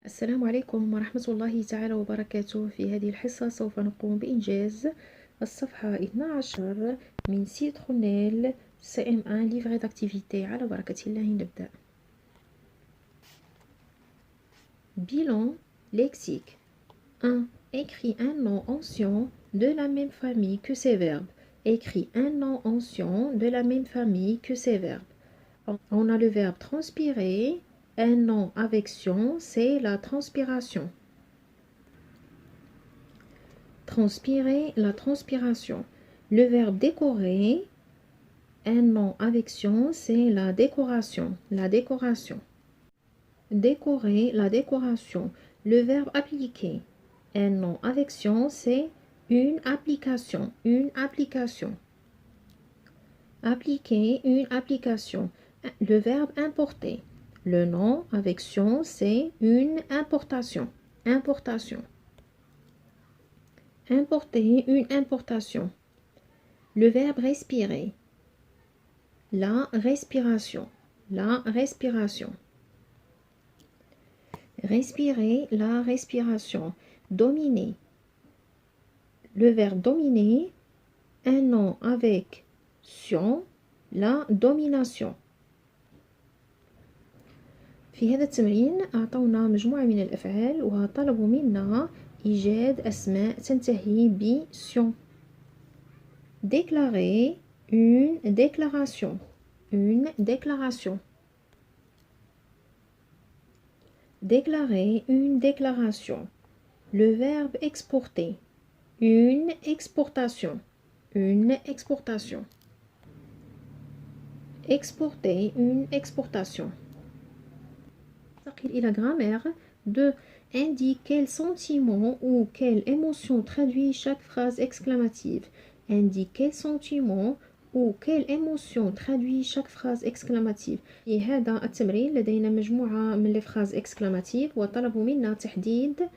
السلام عليكم ورحمة الله تعالى وبركاته. في هذه الحصة سوف نقوم بإنجاز الصفحة 12 من سيت خونيل CM1 livret d'activité. على بركة الله نبدأ. Bilan lexique 1. Écris un nom ancien de la même famille que ces verbes. Écris un nom ancien de la même famille que ces verbes. On a le verbe transpirer. Un nom avec sion, c'est la transpiration. Transpirer, la transpiration. Le verbe décorer, un nom avec sion, c'est la décoration. La décoration. Décorer, la décoration. Le verbe appliquer, un nom avec sion, c'est une application. Une application. Appliquer, une application. Le verbe importer. Le nom avec sion, c'est une importation. Importation. Importer, une importation. Le verbe respirer. La respiration. La respiration. Respirer, la respiration. Dominer. Le verbe dominer. Un nom avec sion. La domination. في هذا التمرين أعطونا مجموعة من الأفعال وطلبوا منا إيجاد أسماء تنتهي ب sion. Déclarer, une déclaration. Une déclaration. Déclarer, une déclaration. Le verbe exporter. Une exportation. Une exportation. Exporter, une exportation. Il la grammaire de indique quel sentiment ou quelle émotion traduit chaque phrase exclamative. Indique quel sentiment ou quelle émotion traduit chaque phrase exclamative. في هذا التمرين لدينا مجموعة من الفراز exclamative وطلبوا منا تحديد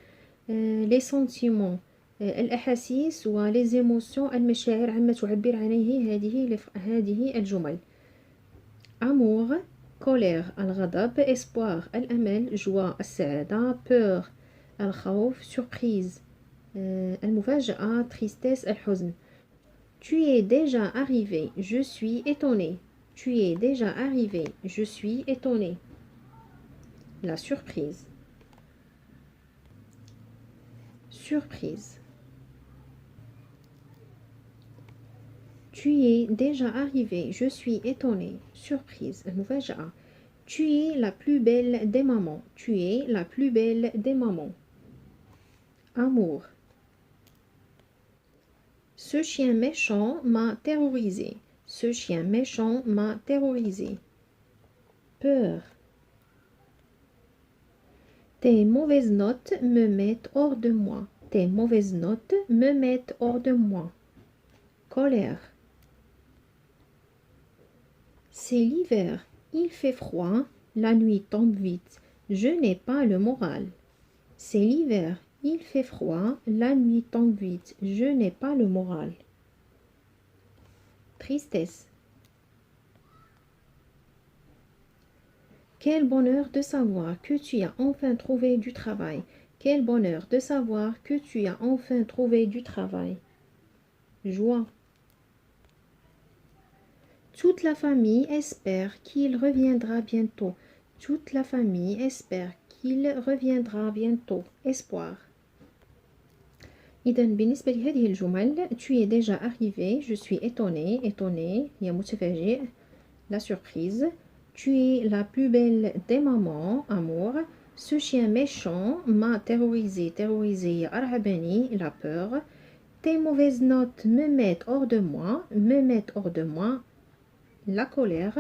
les sentiments الأحاسيس وليز émotions المشاعر عما تعبر عنه هذه الجمل. amour, colère الغضب, espoir الأمل, joie السعادة, peur الخوف, surprise المفاجأة, tristesse الحزن. Tu es déjà arrivé, je suis étonné. Tu es déjà arrivé, je suis étonné. La surprise. Surprise. Tu es déjà arrivé, je suis étonné. Surprise. المفاجأة. Tu es la plus belle des mamans. Tu es la plus belle des mamans. Amour. Ce chien méchant m'a terrorisé. Ce chien méchant m'a terrorisé. Peur. Tes mauvaises notes me mettent hors de moi. Tes mauvaises notes me mettent hors de moi. Colère. C'est l'hiver. Il fait froid. La nuit tombe vite. Je n'ai pas le moral. C'est l'hiver. Il fait froid. La nuit tombe vite. Je n'ai pas le moral. Tristesse. Quel bonheur de savoir que tu as enfin trouvé du travail. Quel bonheur de savoir que tu as enfin trouvé du travail. Joie. Toute la famille espère qu'il reviendra bientôt. Toute la famille espère qu'il reviendra bientôt. Espoir. إذن بالنسبة لهذه الجمل tu es déjà arrivé, je suis étonné, étonné هي متفاجئ, la surprise. Tu es la plus belle des mamans, amour. Ce chien méchant m'a terrorisé, terrorisé أرعبني, la peur. Tes mauvaises notes me mettent hors de moi, me mettent hors de moi, la colère.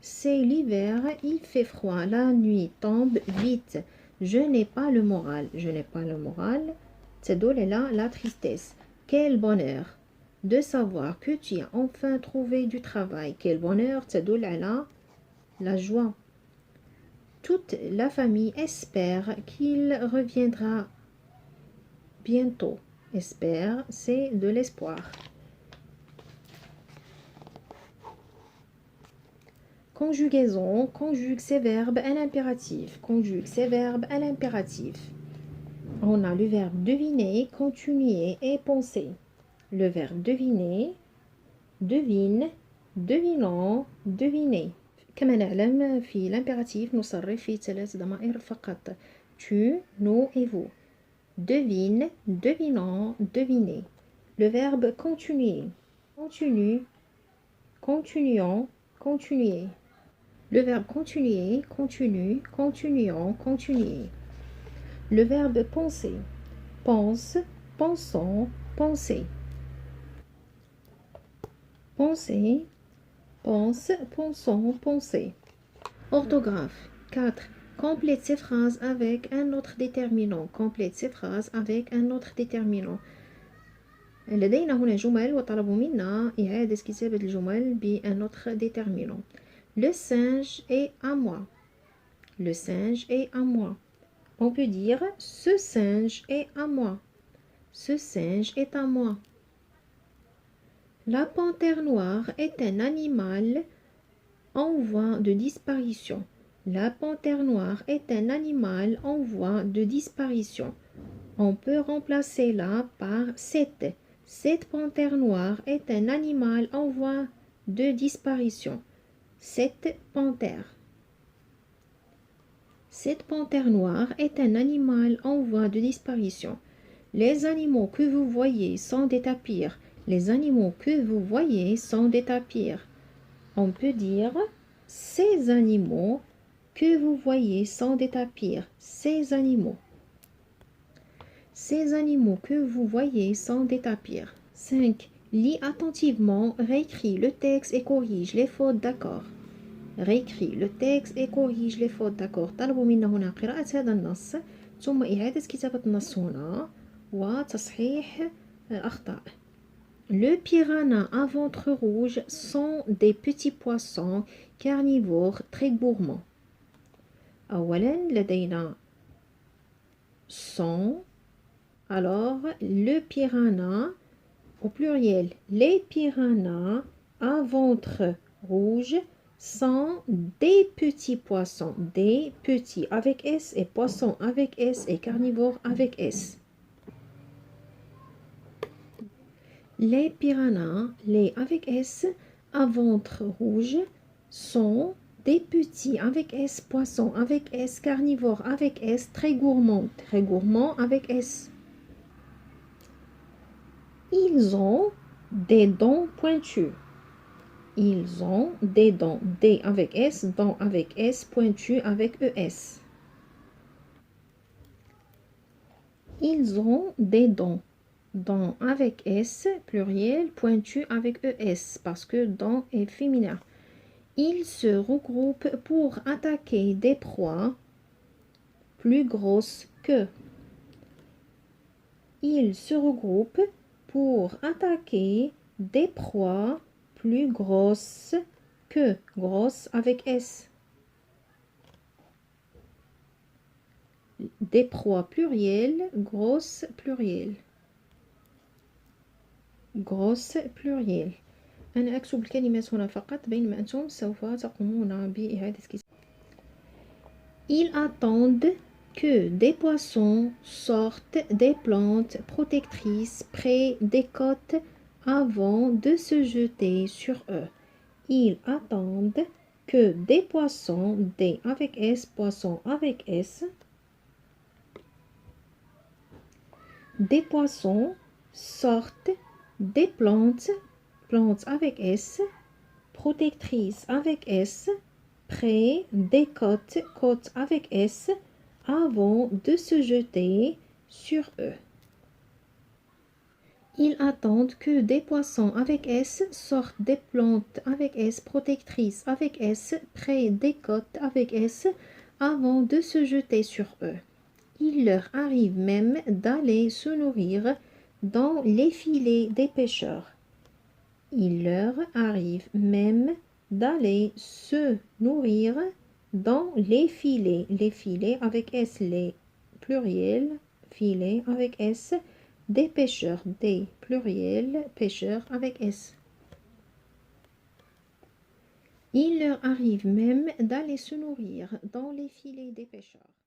C'est l'hiver, il fait froid, la nuit tombe vite. Je n'ai pas le moral, je n'ai pas le moral. تدل على la tristesse. Quel bonheur de savoir que tu as enfin trouvé du travail. Quel bonheur تدل على la joie. Toute la famille espère qu'il reviendra bientôt. Espère, c'est de l'espoir. Conjugaison, conjugue ces verbes à l'impératif. Conjugue ces verbes à l'impératif. On a le verbe deviner, continuer et penser. Le verbe deviner, devine, devinons, deviner. كما نعلم في l'impératif نصرف في 3 ضمائر فقط. Tu, nous et vous. Devine, devinons, devinez. Le verbe continuer. Continue, continuons, continuer. Le verbe continuer, continue, continuons, continuer. Le verbe penser. Pense, pensons, pensez. Penser, pense, pensons, pensez. Orthographe. 4. Complète ces phrases avec un autre déterminant. Complète ces phrases avec un autre déterminant. لدينا هنا جمل وطلبوا منا إعادة كتابة الجمل بأن autre déterminant. Le singe est à moi. Le singe est à moi. On peut dire ce singe est à moi. Ce singe est à moi. La panthère noire est un animal en voie de disparition. La panthère noire est un animal en voie de disparition. On peut remplacer la par cette. Cette panthère noire est un animal en voie de disparition. Cette panthère. Cette panthère noire est un animal en voie de disparition. Les animaux que vous voyez sont des tapirs. Les animaux que vous voyez sont des tapirs. On peut dire ces animaux que vous voyez sont des tapirs. Ces animaux. Ces animaux que vous voyez sont des tapirs. 5. Lis attentivement, réécris le texte et corrige les fautes d'accord. réécris le texte et corrige les fautes d'accord. طلبوا منا هنا قراءة هذا النص ثم إعادة كتابة النص هنا وتصحيح أخطاء. Le piranha à ventre rouge sont des petits poissons carnivores très gourmands. أولا لدينا sont. Alors, le piranha, au pluriel, les piranhas à ventre rouge sont des petits poissons. Des petits avec S et poissons avec S et carnivores avec S. Les piranhas, les avec S, à ventre rouge, sont des petits avec S, poissons avec S, carnivores avec S, très gourmands avec S. Ils ont des dents pointues. Ils ont des dents. Des avec S, dents avec S, pointues avec ES. Ils ont des dents. Dents avec S, pluriel, pointues avec ES, parce que dents est féminin. Ils se regroupent pour attaquer des proies plus grosses que. Ils se regroupent pour attaquer des proies plus grosses que. Grosse avec S. Des proies pluriel, grosse pluriel. grosse pluriel. أنا أكتب الكلمات هنا فقط بينما أنتم سوف تقومون بإعادة كتابة. Ils attendent que des poissons sortent des plantes protectrices près des côtes avant de se jeter sur eux. Ils attendent que des poissons, des avec S, poissons avec S, des poissons sortent des plantes, plantes avec S, protectrices avec S, près des côtes, côtes avec S, avant de se jeter sur eux. Ils attendent que des poissons avec S sortent des plantes avec S, protectrices avec S, près des côtes avec S, avant de se jeter sur eux. Il leur arrive même d'aller se nourrir dans les filets des pêcheurs. Il leur arrive même d'aller se nourrir dans les filets avec S, les pluriels, filets avec S, des pêcheurs, des pluriels, pêcheurs avec S. Il leur arrive même d'aller se nourrir dans les filets des pêcheurs.